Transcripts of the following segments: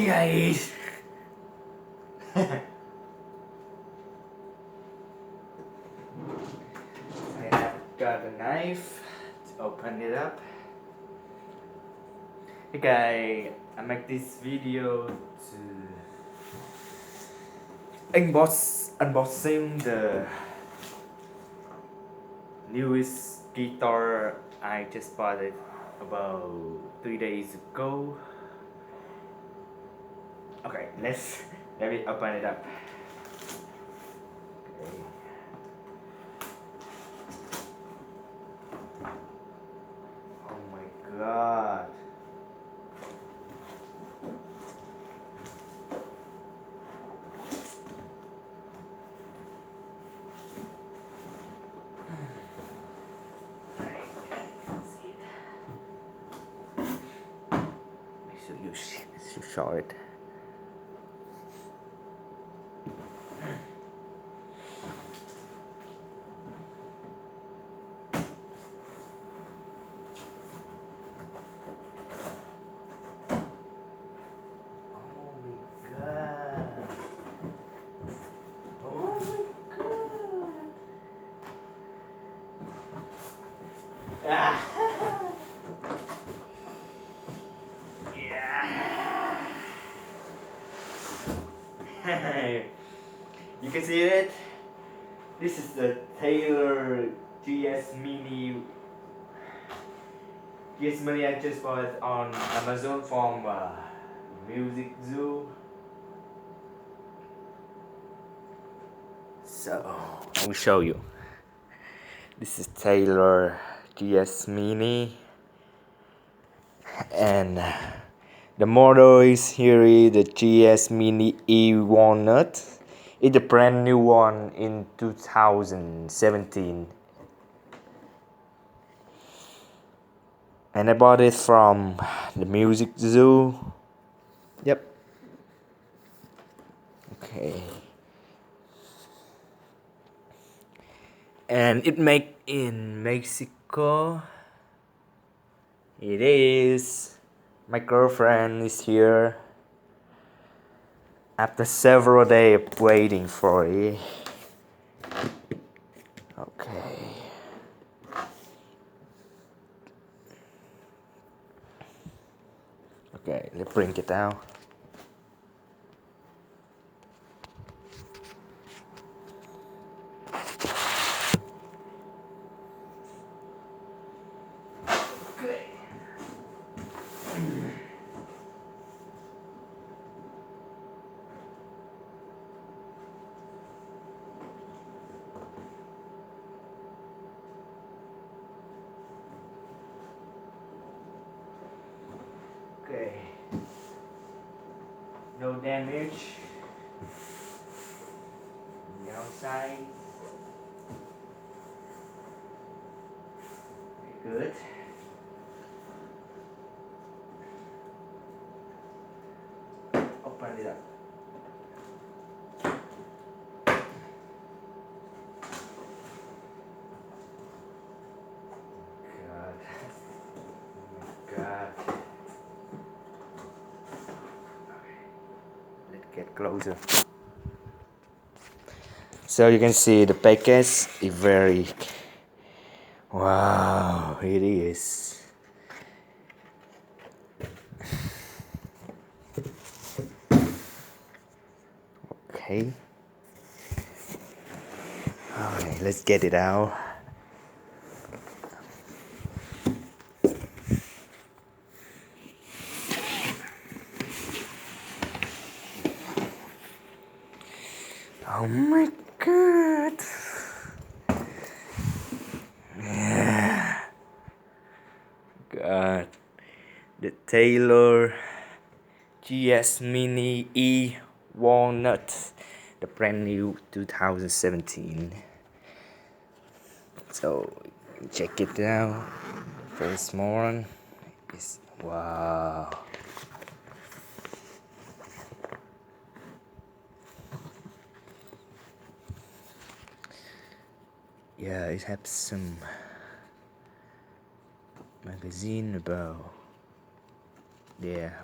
Hey guys! I have got a knife to open it up. Hey guys, I make this video to unboxing the newest guitar. I just bought it about 3 days ago. Okay, let me open it up. Okay. Oh my god. You show it. Yeah. You can see it. This is the Taylor GS Mini. GS Mini I just bought it on Amazon from Music Zoo. So I will show you. This is Taylor GS Mini, and the model is here is the GS Mini E WALNUT. It's a brand new one in 2017. And I bought it from the Music Zoo. Yep. Okay. And it made in Mexico. It is. My girlfriend is here. After several days of waiting for it. Okay. Okay, let's bring it down. Okay. Okay. No damage. The outside. Very good. Open it up. God. Oh my God. Let's get closer. So you can see the package is very wow, it is. Okay. Okay, let's get it out. Oh my God. Yeah. God. The Taylor GS Mini E WALNUT. The brand new 2017. So check it out. First one is wow. Yeah, it has some magazine about, yeah,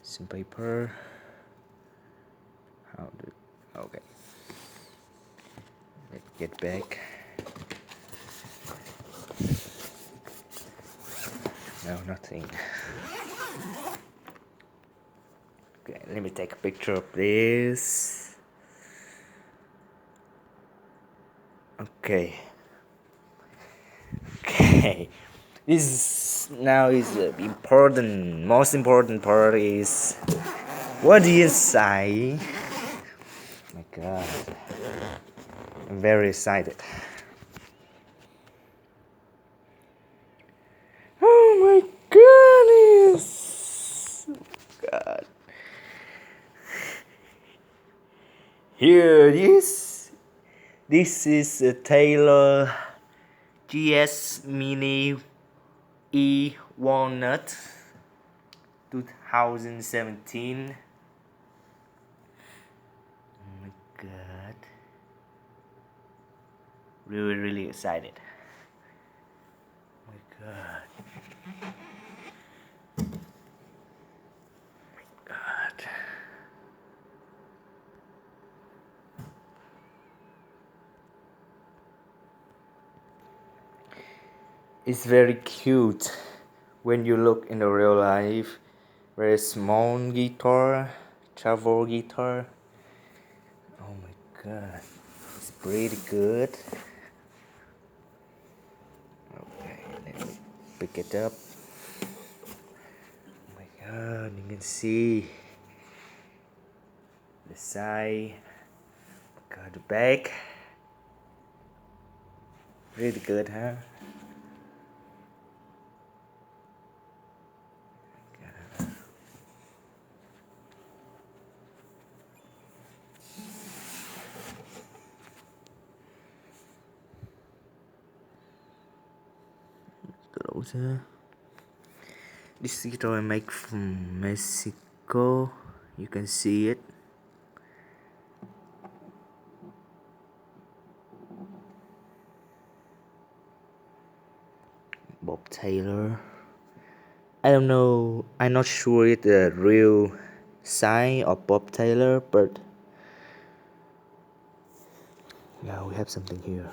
Some paper. How did? Okay. Let's get back. No, nothing. Okay, let me take a picture of this. Okay. Okay. This now is the most important part is what do you say? Oh my God, I'm very excited. Oh my goodness! God. Here it is. This is a Taylor GS Mini E Walnut 2017. Oh my God. Really excited. Oh my God. God. It's very cute when you look in the real life. Very small guitar, travel guitar. Oh my God, it's pretty good. Okay, let me pick it up. Oh my God, you can see the side. Got the back. Really good, huh? Closer. This guitar I make from Mexico. You can see it. Bob Taylor. I don't know. I'm not sure it's the real sign of Bob Taylor, but yeah, we have something here.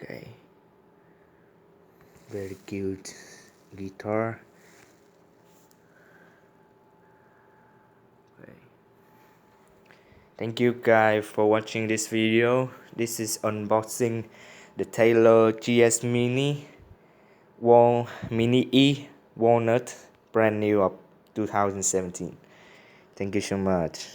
Okay. Very cute guitar. Okay. Thank you guys for watching this video. This is unboxing the Taylor GS Mini E Walnut, brand new of 2017. Thank you so much.